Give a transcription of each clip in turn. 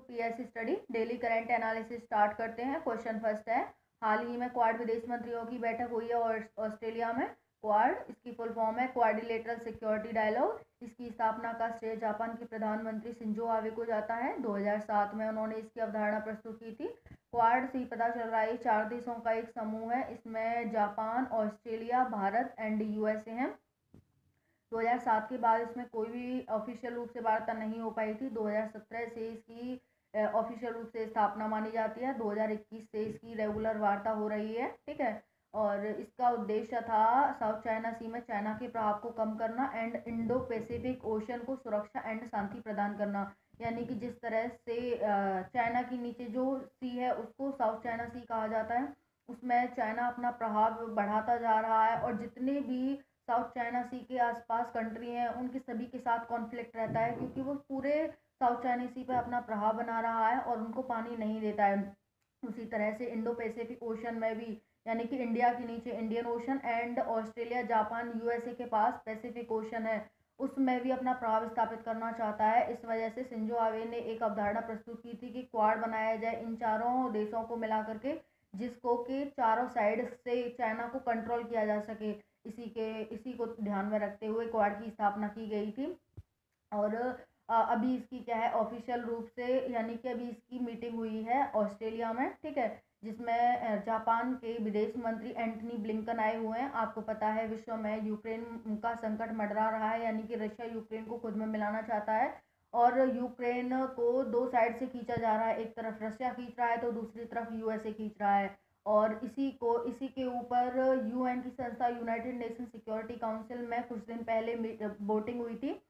PSC study daily current analysis start करते हैं। Question first है, हाल ही में क्वाड विदेश मंत्रियों की बैठक हुई है और ऑस्ट्रेलिया में। क्वाड इसकी फुल फॉर्म है क्वाड्रिलेटरल सिक्योरिटी डायलॉग। इसकी स्थापना का श्रेय जापान के प्रधानमंत्री शिंजो आबे को जाता है। 2007 में उन्होंने इसकी अवधारणा प्रस्तुत की थी। क्वाड से ही पता चल रहा है 4 देशों का एक समूह है। इसमें Japan, Australia, Bharat and USA हैं। 2007 के बाद इसमें कोई भी ऑफिशियल रूप से वार्ता नहीं हो पाई थी। 2017 से इसकी ऑफिशियल रूप से स्थापना मानी जाती है। 2021 से इसकी रेगुलर वार्ता हो रही है, ठीक है। और इसका उद्देश्य था साउथ चाइना सी में चाइना के प्रभाव को कम करना एंड इंडो पैसिफिक ओशन को सुरक्षा एंड शांति प्रदान करना। यानी कि जिस तरह से चाइना के नीचे जो सी है उसको साउथ चाइना सी कहा जाता है, उसमें चाइना अपना प्रभाव बढ़ाता जा रहा है और जितने भी साउथ चाइना सी के आसपास कंट्री हैं उनके सभी के साथ कॉन्फ्लिक्ट रहता है, क्योंकि वो पूरे साउथ चाइना सी पे अपना प्रभाव बना रहा है और उनको पानी नहीं देता है। उसी तरह से इंडो पैसिफिक ओशन में भी, यानी कि इंडिया के नीचे Indian ocean and Australia, Japan, USA के पास पैसिफिक ओशन है, उसमें भी अपना प्रभाव स्थापित करना चाहता है। इस वजह से शिंजो आबे ने एक अवधारणा प्रस्तुत की थी कि क्वाड बनाया जाए इन चारों देशों को मिला करके, जिसको कि चारों साइड से चाइना को कंट्रोल किया जा सके। इसी को ध्यान में रखते हुए क्वाड की स्थापना की गई थी। और अभी इसकी क्या है ऑफिशियल रूप से, यानी कि अभी इसकी मीटिंग हुई है ऑस्ट्रेलिया में, ठीक है, जिसमें जापान के विदेश मंत्री एंटनी ब्लिंकन आए हुए हैं। आपको पता है विश्व में यूक्रेन का संकट मंडरा रहा है, यानी कि रशिया यूक्रेन को खुद में मिलाना चाहता है और यूक्रेन को दो साइड से खींचा जा रहा है। एक तरफ रशिया खींच रहा है तो दूसरी तरफ यूएसए खींच रहा है। और इसी के ऊपर यूएन की संस्था यूनाइटेड नेशन सिक्योरिटी काउंसिल में कुछ दिन पहले वोटिंग हुई थी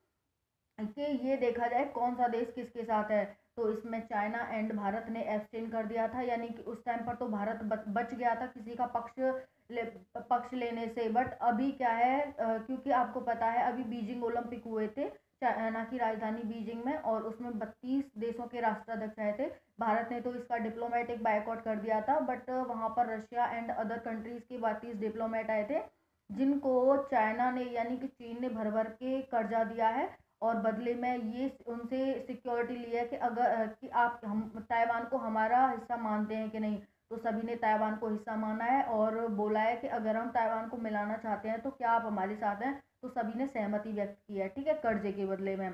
कि ये देखा जाए कौन सा देश किसके साथ है। तो इसमें चाइना एंड भारत ने एब्सटेन कर दिया था, यानी कि उस टाइम पर तो भारत बच गया था किसी का पक्ष लेने से। बट अभी क्या है, क्योंकि आपको पता है अभी बीजिंग ओलंपिक हुए थे चाइना की राजधानी बीजिंग में, और उसमें 32 देशों के राष्ट्राध्यक्ष आए थे। भारत ने तो इसका डिप्लोमेटिक बायकॉट कर दिया था, बट वहाँ पर रशिया एंड अदर कंट्रीज के 32 डिप्लोमेट आए थे, जिनको चाइना ने यानी कि चीन ने भर भर के कर्जा दिया है और बदले में ये उनसे सिक्योरिटी लिया है कि अगर कि आप हम ताइवान को हमारा हिस्सा मानते हैं कि नहीं। तो सभी ने ताइवान को हिस्सा माना है और बोला है कि अगर हम ताइवान को मिलाना चाहते हैं तो क्या आप हमारे साथ हैं। तो सभी ने सहमति व्यक्त की है, ठीक है, कर्जे के बदले में,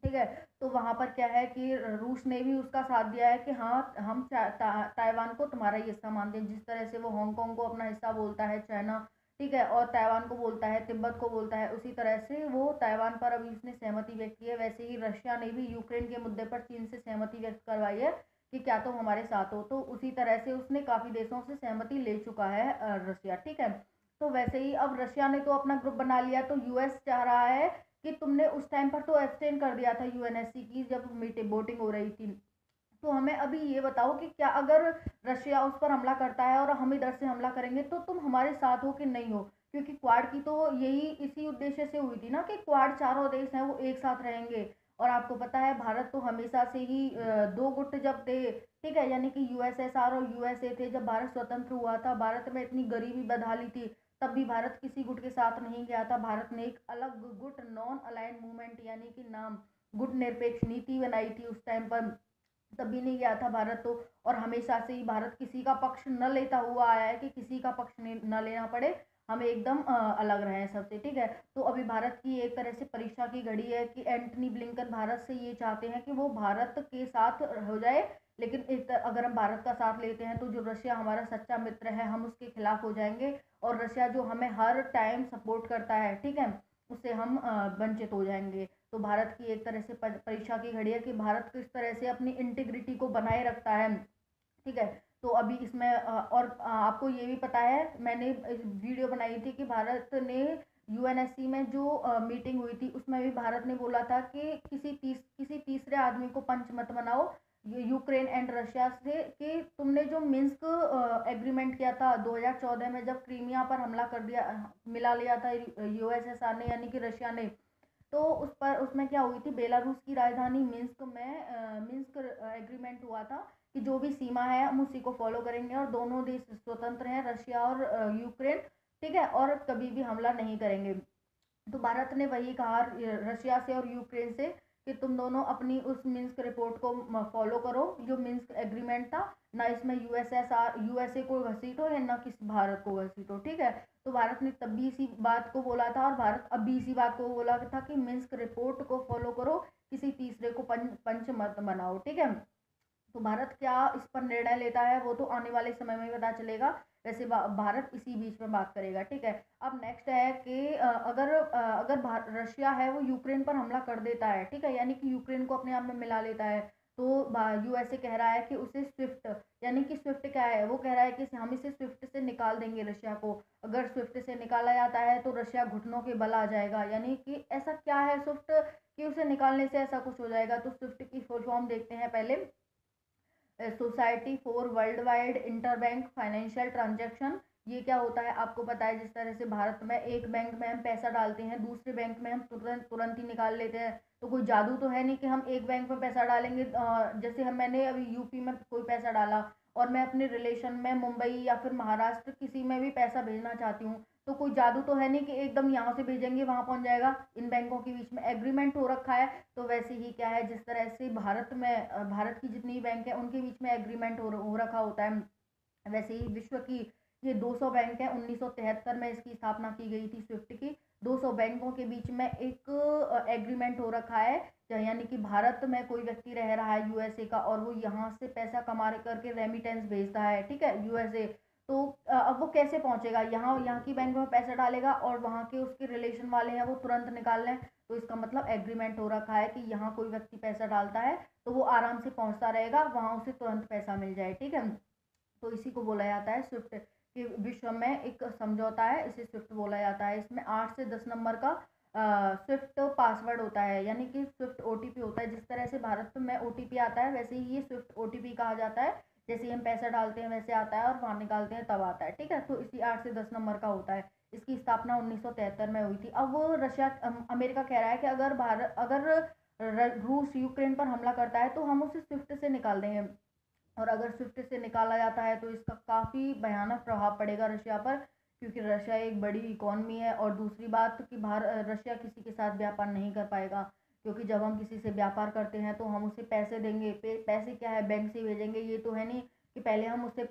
ठीक है। तो वहाँ पर क्या है कि रूस ने भी उसका साथ दिया है कि हाँ हम ताइवान को तुम्हारा ही हिस्सा मानते हैं। जिस तरह से वो हांगकांग को अपना हिस्सा बोलता है चाइना, ठीक है, और ताइवान को बोलता है, तिब्बत को बोलता है, उसी तरह से वो ताइवान पर अभी उसने सहमति व्यक्त की है। वैसे ही रशिया ने भी यूक्रेन के मुद्दे पर चीन से सहमति व्यक्त करवाई है कि क्या तुम हमारे साथ हो। तो उसी तरह से उसने काफ़ी देशों से सहमति ले चुका है रशिया, ठीक है। तो वैसे ही अब रशिया ने तो अपना ग्रुप बना लिया, तो यूएस चाह रहा है कि तुमने उस टाइम पर तो एब्सटेन कर दिया था यूएनएससी की जब मीटिंग वोटिंग हो रही थी। तो हमें अभी ये बताओ कि क्या अगर रशिया उस पर हमला करता है और हम इधर से हमला करेंगे तो तुम हमारे साथ हो कि नहीं हो। क्योंकि क्वाड की तो यही इसी उद्देश्य से हुई थी ना कि क्वाड चारों देश हैं वो एक साथ रहेंगे। और आपको पता है भारत तो हमेशा से ही दो गुट जब थे, ठीक है, यानी कि यूएसएसआर और यूएसए थे। जब भारत स्वतंत्र हुआ था, भारत में इतनी गरीबी बदहाली थी, तब भी भारत किसी गुट के साथ नहीं गया था। भारत ने एक अलग गुट नॉन अलाइंड मूवमेंट यानी कि नाम गुट निरपेक्ष नीति बनाई थी उस टाइम पर, तब भी नहीं गया था भारत तो। और हमेशा से ही भारत किसी का पक्ष न लेता हुआ आया है कि किसी का पक्ष न लेना पड़े, हम एकदम अलग रहे सबसे, ठीक है। तो अभी भारत की एक तरह से परीक्षा की घड़ी है कि एंटनी ब्लिंकन भारत से ये चाहते हैं कि वो भारत के साथ हो जाए, लेकिन अगर हम भारत का साथ लेते हैं तो जो रशिया हमारा सच्चा मित्र है हम उसके खिलाफ हो जाएंगे, और रशिया जो हमें हर टाइम सपोर्ट करता है, ठीक है, उससे हम वंचित हो जाएंगे। तो भारत की एक तरह से परीक्षा की घड़ी है कि भारत किस तरह से अपनी इंटीग्रिटी को बनाए रखता है, ठीक है। तो अभी इसमें और आपको ये भी पता है, मैंने वीडियो बनाई थी कि भारत ने यूएनएससी में जो मीटिंग हुई थी उसमें भी भारत ने बोला था कि किसी तीसरे आदमी को पंच मत बनाओ यूक्रेन एंड रशिया से, कि तुमने जो मिन्स्क एग्रीमेंट किया था 2014 में जब क्रीमिया पर हमला कर दिया, मिला लिया था यूएसएसआर ने यानी कि रशिया ने। तो उसमें क्या हुई थी, बेलारूस की राजधानी मिन्स्क में मिन्स्क एग्रीमेंट हुआ था कि जो भी सीमा है हम उसी को फॉलो करेंगे और दोनों देश स्वतंत्र हैं, रशिया और यूक्रेन, ठीक है, और कभी भी हमला नहीं करेंगे। तो भारत ने वही कहा रशिया से और यूक्रेन से कि तुम दोनों अपनी उस मिन्स्क रिपोर्ट को फॉलो करो, जो मिन्स्क एग्रीमेंट था, ना इसमें यूएसए को घसीटो या ना किसी भारत को घसीटो, ठीक है। तो भारत ने तब भी इसी बात को बोला था और भारत अब भी इसी बात को बोला था कि मिन्स्क रिपोर्ट को फॉलो करो, किसी तीसरे को पंच मत बनाओ, ठीक है। तो भारत क्या इस पर निर्णय लेता है वो तो आने वाले समय में पता चलेगा। वैसे भारत इसी बीच में बात करेगा, ठीक है। अब नेक्स्ट है कि अगर रशिया है वो यूक्रेन पर हमला कर देता है, ठीक है, यानी कि यूक्रेन को अपने आप में मिला लेता है, तो यूएसए कह रहा है कि उसे स्विफ्ट, यानी कि स्विफ्ट क्या है, वो कह रहा है कि हम इसे स्विफ्ट से निकाल देंगे रशिया को। अगर स्विफ्ट से निकाला जाता है तो रशिया घुटनों के बल आ जाएगा, यानी कि ऐसा क्या है स्विफ्ट कि उसे निकालने से ऐसा कुछ हो जाएगा। तो स्विफ्ट की फुल फॉर्म देखते हैं पहले, society for world wide interbank financial transaction. ये क्या होता है आपको पता है, जिस तरह से भारत में एक बैंक में हम पैसा डालते हैं दूसरे बैंक में हम तुरंत तुरंत ही निकाल लेते हैं, तो कोई जादू तो है नहीं कि हम एक बैंक में पैसा डालेंगे। जैसे मैंने अभी यूपी में कोई पैसा डाला और मैं अपने रिलेशन में मुंबई या फिर महाराष्ट्र किसी में भी पैसा भेजना चाहती हूँ, तो कोई जादू तो है नहीं कि एकदम यहाँ से भेजेंगे वहां पहुंच जाएगा। इन बैंकों के बीच में एग्रीमेंट हो रखा है। तो वैसे ही क्या है, जिस तरह से भारत में भारत की जितनी बैंक है उनके बीच में एग्रीमेंट हो रखा होता है, वैसे ही विश्व की ये 200 बैंक है, 1973 में इसकी स्थापना की गई थी स्विफ्ट की। 200 बैंकों के बीच में एक एग्रीमेंट हो रखा है, यानी कि भारत में कोई व्यक्ति रह रहा है यूएसए का और वो यहाँ से पैसा कमा करके रेमिटेंस भेजता है, ठीक है, यूएसए। तो अब वो कैसे पहुंचेगा, यहाँ की बैंक में पैसा डालेगा और वहाँ के उसके रिलेशन वाले हैं वो तुरंत निकाल लें। तो इसका मतलब एग्रीमेंट हो रखा है कि यहाँ कोई व्यक्ति पैसा डालता है तो वो आराम से पहुंचता रहेगा, वहाँ उसे तुरंत पैसा मिल जाए, ठीक है। तो इसी को बोला जाता है स्विफ्ट। कि विश्व में एक समझौता है, इसे स्विफ्ट बोला जाता है। इसमें 8 से 10 नंबर का स्विफ्ट पासवर्ड होता है, यानी कि स्विफ्ट ओटीपी होता है। जिस तरह से भारत में ओटीपी आता है वैसे ही ये स्विफ्ट ओटीपी कहा जाता है। जैसे ही हम पैसा डालते हैं वैसे आता है और वहाँ निकालते हैं तब आता है, ठीक है। तो इसी 8 से 10 नंबर का होता है। इसकी स्थापना 1973 में हुई थी। अब वो रशिया अमेरिका कह रहा है कि अगर रूस यूक्रेन पर हमला करता है तो हम उसे स्विफ्ट से निकाल देंगे, और अगर स्विफ्ट से निकाला जाता है तो इसका काफ़ी भयानक प्रभाव पड़ेगा रशिया पर, क्योंकि रशिया एक बड़ी इकॉनमी है। और दूसरी बात कि रशिया किसी के साथ व्यापार नहीं कर पाएगा, क्योंकि जब हम किसी से व्यापार करते हैं तो हम उसे पैसे देंगे, पैसे क्या है बैंक से भेजेंगे, ये तो है नहीं कि पहले हम उससे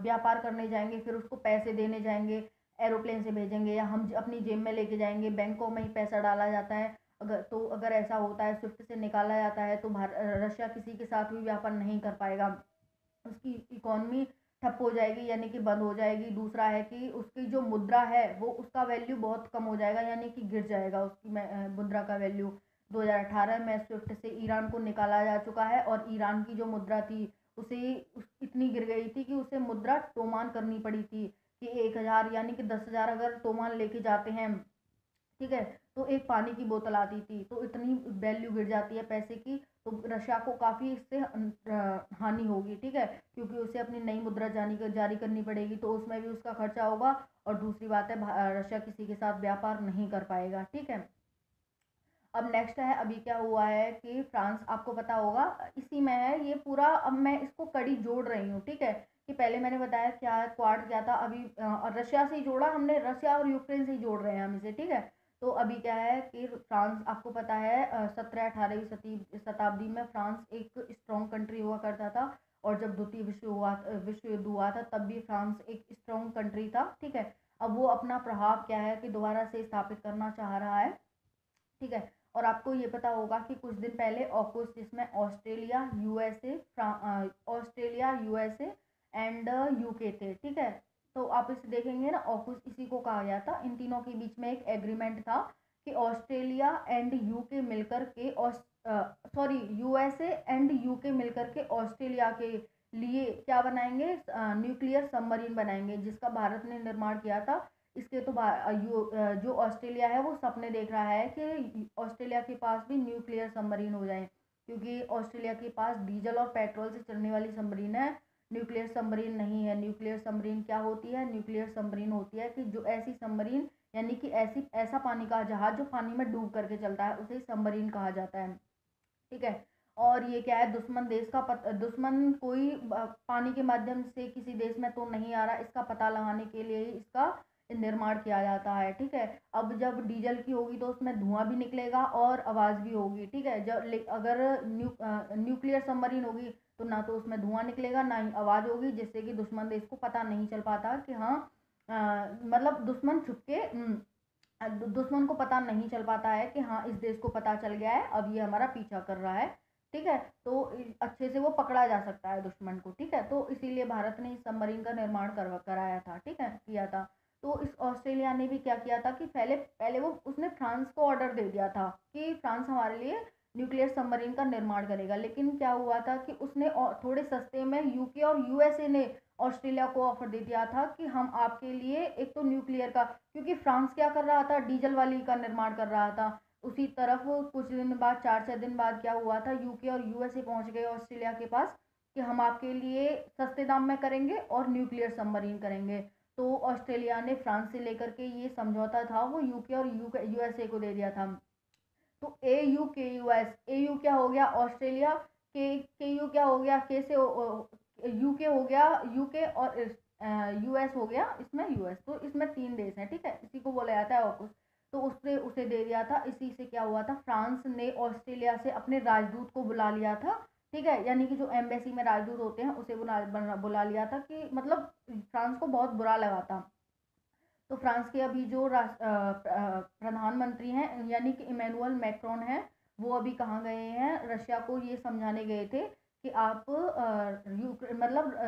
व्यापार करने जाएंगे फिर उसको पैसे देने जाएंगे, एरोप्लेन से भेजेंगे या हम अपनी जेब में लेके जाएंगे, बैंकों में ही पैसा डाला जाता है। अगर ऐसा होता है स्विफ्ट से निकाला जाता है तो रशिया किसी के साथ भी व्यापार नहीं कर पाएगा, उसकी इकोनॉमी ठप हो जाएगी, यानी कि बंद हो जाएगी। दूसरा है कि उसकी जो मुद्रा है वो उसका वैल्यू बहुत कम हो जाएगा, यानी कि गिर जाएगा उसकी मुद्रा का वैल्यू। 2018 में स्विफ्ट से ईरान को निकाला जा चुका है और ईरान की जो मुद्रा थी उसे इतनी गिर गई थी कि उसे मुद्रा तोमान करनी पड़ी थी कि 1000 यानी कि 10,000 अगर तोमान लेके जाते हैं, ठीक है, तो एक पानी की बोतल आती थी, तो इतनी वैल्यू गिर जाती है पैसे की। तो रशिया को काफ़ी इससे हानि होगी, ठीक है, क्योंकि उसे अपनी नई मुद्रा जारी करनी पड़ेगी, तो उसमें भी उसका खर्चा होगा। और दूसरी बात है रशिया किसी के साथ व्यापार नहीं कर पाएगा, ठीक है। अब नेक्स्ट है, अभी क्या हुआ है कि फ्रांस, आपको पता होगा इसी में है ये पूरा। अब मैं इसको कड़ी जोड़ रही हूँ, ठीक है, कि पहले मैंने बताया क्या क्वाड क्या था, अभी रशिया से ही जोड़ा हमने, रशिया और यूक्रेन से ही जोड़ रहे हैं हम इसे, ठीक है। तो अभी क्या है कि फ्रांस, आपको पता है 17-18वीं शताब्दी में फ्रांस एक स्ट्रॉन्ग कंट्री हुआ करता था, और जब द्वितीय विश्व युद्ध हुआ था तब भी फ्रांस एक स्ट्रॉन्ग कंट्री था, ठीक है। अब वो अपना प्रभाव क्या है कि दोबारा से स्थापित करना चाह रहा है, ठीक है। और आपको ये पता होगा कि कुछ दिन पहले ऑकूस, जिसमें ऑस्ट्रेलिया यूएसए एंड यूके थे, ठीक है। तो आप इसे देखेंगे ना, ऑकूस इसी को कहा गया था। इन तीनों के बीच में एक एग्रीमेंट था कि ऑस्ट्रेलिया एंड यूके मिलकर के यूएसए एंड यूके मिलकर के ऑस्ट्रेलिया के लिए क्या बनाएंगे, न्यूक्लियर सबमरीन बनाएंगे, जिसका भारत ने निर्माण किया था। इसके तो जो ऑस्ट्रेलिया है वो सपने देख रहा है कि ऑस्ट्रेलिया के पास भी न्यूक्लियर सबमरीन हो जाए, क्योंकि ऑस्ट्रेलिया के पास डीजल और पेट्रोल से चलने वाली सबमरीन है, न्यूक्लियर सबमरीन नहीं है। न्यूक्लियर सबमरीन क्या होती है, न्यूक्लियर सबमरीन होती है कि जो ऐसी सबमरीन, यानी कि ऐसा पानी का जहाज जो पानी में डूब करके चलता है, उसे सबमरीन कहा जाता है, ठीक है। और ये क्या है, दुश्मन देश का दुश्मन कोई पानी के माध्यम से किसी देश में तो नहीं आ रहा, इसका पता लगाने के लिए ही इसका निर्माण किया जाता है। ठीक है, अब जब डीजल की होगी तो उसमें धुआं भी निकलेगा और आवाज़ भी होगी। ठीक है, जब अगर न्यूक्लियर सबमरीन होगी तो ना तो उसमें धुआं निकलेगा ना ही आवाज़ होगी, जिससे कि दुश्मन देश को पता नहीं चल पाता कि हाँ मतलब दुश्मन छुप के दुश्मन को पता नहीं चल पाता है कि हाँ इस देश को पता चल गया है, अब ये हमारा पीछा कर रहा है। ठीक है, तो अच्छे से वो पकड़ा जा सकता है दुश्मन को। ठीक है, तो इसीलिए भारत ने इस सबमरीन का निर्माण कराया था। ठीक है, किया था। तो इस ऑस्ट्रेलिया ने भी क्या किया था कि पहले पहले वो उसने फ्रांस को ऑर्डर दे दिया था कि फ्रांस हमारे लिए न्यूक्लियर सबमरीन का निर्माण करेगा। लेकिन क्या हुआ था कि उसने थोड़े सस्ते में यूके और यूएसए ने ऑस्ट्रेलिया को ऑफर दे दिया था कि हम आपके लिए एक तो न्यूक्लियर का, क्योंकि फ्रांस क्या कर रहा था, डीजल वाली का निर्माण कर रहा था। उसी तरफ कुछ दिन बाद, 4-6 दिन बाद क्या हुआ था, यूके और यूएसए पहुंच गए ऑस्ट्रेलिया के पास कि हम आपके लिए सस्ते दाम में करेंगे और न्यूक्लियर सबमरीन करेंगे। तो ऑस्ट्रेलिया ने फ्रांस से लेकर के ये समझौता था वो यूके और यूएसए को दे दिया था। तो ए यू के यू एस, ए यू क्या हो गया ऑस्ट्रेलिया, के यू क्या हो गया, के से यूके हो गया यूके, और यूएस हो गया इसमें यूएस। तो इसमें 3 देश हैं। ठीक है, इसी को बोला जाता है ऑकूस। तो उसने उसे दे दिया था। इसी से क्या हुआ था, फ्रांस ने ऑस्ट्रेलिया से अपने राजदूत को बुला लिया था। ठीक है, यानी कि जो एम्बेसी में राजदूत होते हैं उसे बुला लिया था कि मतलब फ्रांस को बहुत बुरा लगा था। तो फ्रांस के अभी जो प्रधानमंत्री हैं यानी कि इमैनुअल मैक्रोन हैं, वो अभी कहाँ गए हैं, रशिया को ये समझाने गए थे कि आप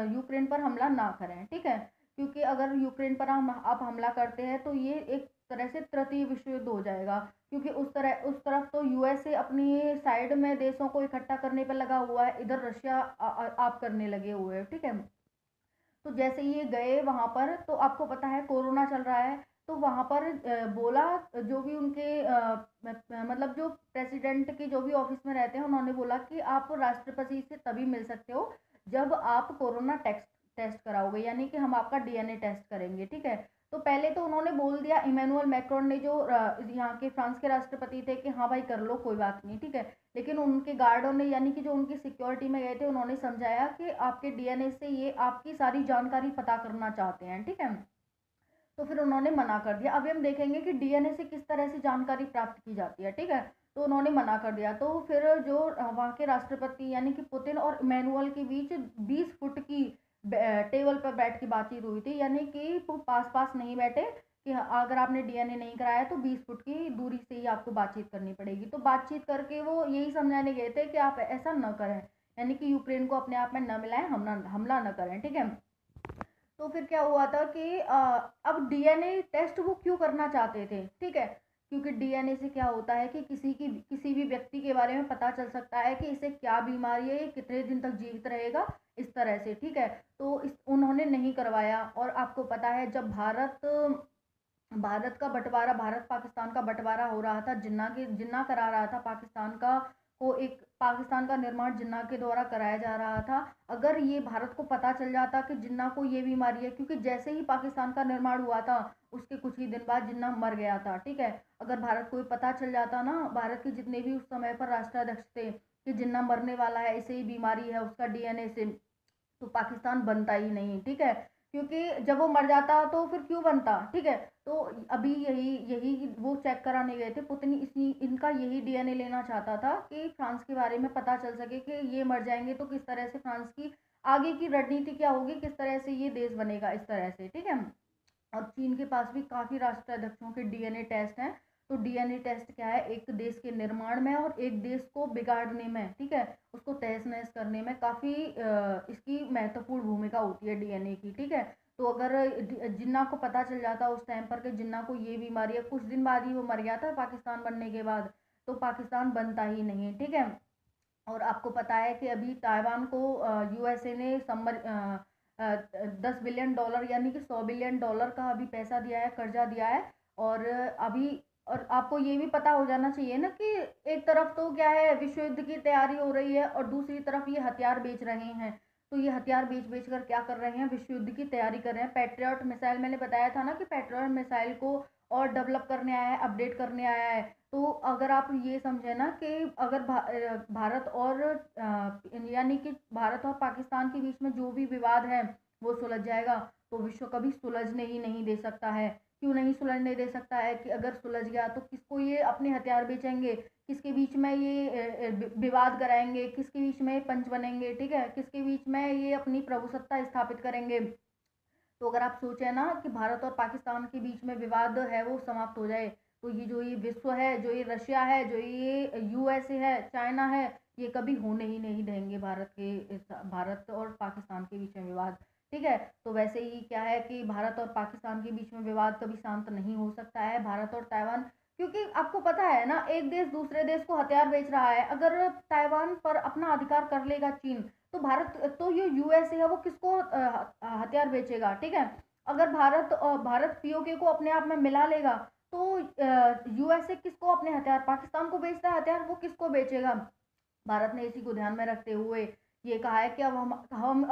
यूक्रेन पर हमला ना करें। ठीक है, क्योंकि अगर यूक्रेन पर आप हमला करते हैं तो ये एक तरह से तृतीय विश्व युद्ध हो जाएगा, क्योंकि उस तरफ तो यूएसए अपनी साइड में देशों को इकट्ठा करने पर लगा हुआ है, इधर रशिया आप करने लगे हुए हैं। ठीक है, तो जैसे ये गए वहाँ पर, तो आपको पता है कोरोना चल रहा है, तो वहाँ पर बोला, जो भी उनके मतलब जो प्रेसिडेंट के जो भी ऑफिस में रहते हैं, उन्होंने बोला कि आप राष्ट्रपति से तभी मिल सकते हो जब आप कोरोना टेस्ट टेस्ट कराओगे, यानी कि हम आपका डीएनए टेस्ट करेंगे। ठीक है, तो पहले तो उन्होंने बोल दिया, इमैनुअल मैक्रोन ने, जो यहाँ के फ्रांस के राष्ट्रपति थे, कि हाँ भाई कर लो, कोई बात नहीं। ठीक है, लेकिन उनके गार्डों ने, यानी कि जो उनकी सिक्योरिटी में गए थे, उन्होंने समझाया कि आपके डीएनए से ये आपकी सारी जानकारी पता करना चाहते हैं। ठीक है, तो फिर उन्होंने मना कर दिया। अभी हम देखेंगे कि डीएनए से किस तरह से जानकारी प्राप्त की जाती है। ठीक है, तो उन्होंने मना कर दिया। तो फिर जो वहाँ के राष्ट्रपति यानी कि पुतिन और इमैनुअल के बीच 20 फुट की टेबल पर बैठ के बातचीत हुई थी, यानी कि वो पास पास नहीं बैठे कि अगर आपने डीएनए नहीं कराया तो 20 फुट की दूरी से ही आपको बातचीत करनी पड़ेगी। तो बातचीत करके वो यही समझाने गए थे कि आप ऐसा न करें, यानी कि यूक्रेन को अपने आप में न मिलाएं, हमला न करें। ठीक है, तो फिर क्या हुआ था कि अब डीएनए टेस्ट वो क्यों करना चाहते थे। ठीक है, क्योंकि डीएनए से क्या होता है कि किसी भी व्यक्ति के बारे में पता चल सकता है कि इसे क्या बीमारी है, ये कितने दिन तक जीवित रहेगा, इस तरह से। ठीक है, तो उन्होंने नहीं करवाया। और आपको पता है जब भारत का बंटवारा, भारत पाकिस्तान का बंटवारा हो रहा था, जिन्ना करा रहा था पाकिस्तान का, को एक पाकिस्तान का निर्माण जिन्ना के द्वारा कराया जा रहा था। अगर ये भारत को पता चल जाता कि जिन्ना को ये बीमारी है, क्योंकि जैसे ही पाकिस्तान का निर्माण हुआ था उसके कुछ ही दिन बाद जिन्ना मर गया था। ठीक है, अगर भारत को पता चल जाता ना, भारत के जितने भी उस समय पर राष्ट्राध्यक्ष थे, कि जिन्ना मरने वाला है, इसे ही बीमारी है उसका डीएनए से, तो पाकिस्तान बनता ही नहीं। ठीक है, क्योंकि जब वो मर जाता तो फिर क्यों बनता। ठीक है, तो अभी यही यही वो चेक कराने गए थे पुतिन, इसी इनका यही डीएनए लेना चाहता था कि फ्रांस के बारे में पता चल सके कि ये मर जाएंगे तो किस तरह से फ्रांस की आगे की रणनीति क्या होगी, किस तरह से ये देश बनेगा, इस तरह से। ठीक है, और चीन के पास भी काफ़ी राष्ट्राध्यक्षों के डीएनए टेस्ट हैं। तो डीएनए टेस्ट क्या है, एक देश के निर्माण में और एक देश को बिगाड़ने में, ठीक है, उसको तहस नहस करने में काफ़ी इसकी महत्वपूर्ण भूमिका होती है डीएनए की। ठीक है, तो अगर जिन्ना को पता चल जाता उस टाइम पर कि जिन्ना को ये बीमारी है, कुछ दिन बाद ही वो मर गया था पाकिस्तान बनने के बाद, तो पाकिस्तान बनता ही नहीं। ठीक है, और आपको पता है कि अभी ताइवान को यूएसए ने 10 बिलियन डॉलर यानी कि $100 बिलियन का अभी पैसा दिया है, कर्जा दिया है। और अभी, और आपको ये भी पता हो जाना चाहिए ना कि एक तरफ तो क्या है, विश्व युद्ध की तैयारी हो रही है और दूसरी तरफ ये हथियार बेच रहे हैं। तो ये हथियार बेच बेच कर क्या कर रहे हैं, विश्व युद्ध की तैयारी कर रहे हैं। पैट्रियट मिसाइल, मैंने बताया था ना कि पैट्रियट मिसाइल को और डेवलप करने आया है, अपडेट करने आया है। तो अगर आप ये समझे ना कि अगर भारत और यानी कि भारत और पाकिस्तान के बीच में जो भी विवाद है वो सुलझ जाएगा, तो विश्व कभी सुलझने ही नहीं दे सकता है। क्यों नहीं सुलझने दे सकता है कि अगर सुलझ गया तो किसको ये अपने हथियार बेचेंगे, किसके बीच में ये विवाद कराएंगे, किसके बीच में पंच बनेंगे, ठीक है, किसके बीच में ये अपनी प्रभुसत्ता स्थापित करेंगे। तो अगर आप सोचें ना कि भारत और पाकिस्तान के बीच में विवाद है वो समाप्त हो जाए, तो ये जो ये विश्व है, जो ये रशिया है, जो ये यूएसए है, चाइना है, ये कभी होने ही नहीं देंगे भारत और पाकिस्तान के बीच में विवाद। ठीक है, तो वैसे ही क्या है कि भारत और पाकिस्तान के बीच में विवाद कभी शांत नहीं हो सकता है। भारत और ताइवान, क्योंकि आपको पता है ना, एक देश दूसरे देश को हथियार बेच रहा है। अगर ताइवान पर अपना अधिकार कर लेगा चीन, तो भारत, तो ये यूएसए है वो किसको हथियार बेचेगा। ठीक है, अगर भारत पीओके को अपने आप में मिला लेगा, तो यूएसए किसको अपने हथियार, पाकिस्तान को बेचता है हथियार, वो किसको बेचेगा। भारत ने इसी को ध्यान में रखते हुए ये कहा है कि अब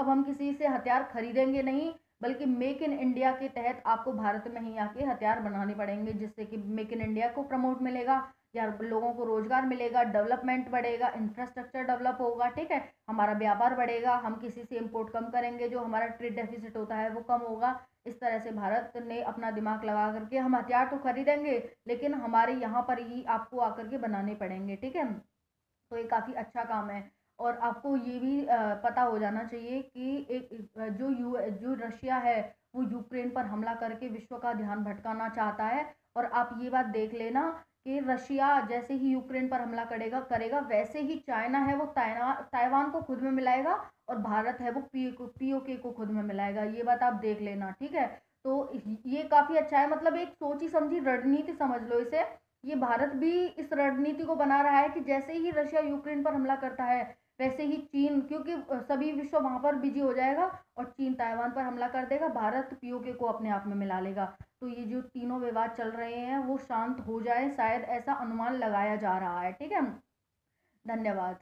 हम किसी से हथियार खरीदेंगे नहीं, बल्कि मेक इन इंडिया के तहत आपको भारत में ही आके हथियार बनाने पड़ेंगे, जिससे कि मेक इन इंडिया को प्रमोट मिलेगा, या लोगों को रोजगार मिलेगा, डेवलपमेंट बढ़ेगा, इंफ्रास्ट्रक्चर डेवलप होगा। ठीक है, हमारा व्यापार बढ़ेगा, हम किसी से इम्पोर्ट कम करेंगे, जो हमारा ट्रेड डेफिसिट होता है वो कम होगा। इस तरह से भारत ने अपना दिमाग लगा करके, हम हथियार तो खरीदेंगे लेकिन हमारे यहाँ पर ही आपको आकर के बनाने पड़ेंगे। ठीक है, तो ये काफ़ी अच्छा काम है। और आपको ये भी पता हो जाना चाहिए कि जो रशिया है वो यूक्रेन पर हमला करके विश्व का ध्यान भटकाना चाहता है। और आप ये बात देख लेना कि रशिया जैसे ही यूक्रेन पर हमला करेगा करेगा वैसे ही चाइना है वो ताइवान को खुद में मिलाएगा, और भारत है वो पीओके को खुद में मिलाएगा। ये बात आप देख लेना। ठीक है, तो ये काफ़ी अच्छा है, मतलब एक सोची समझी रणनीति समझ लो इसे। ये भारत भी इस रणनीति को बना रहा है कि जैसे ही रशिया यूक्रेन पर हमला करता है, वैसे ही चीन, क्योंकि सभी विश्व वहां पर बिजी हो जाएगा, और चीन ताइवान पर हमला कर देगा, भारत पीओके को अपने आप में मिला लेगा। तो ये जो तीनों विवाद चल रहे हैं वो शांत हो जाए, शायद ऐसा अनुमान लगाया जा रहा है। ठीक है, धन्यवाद।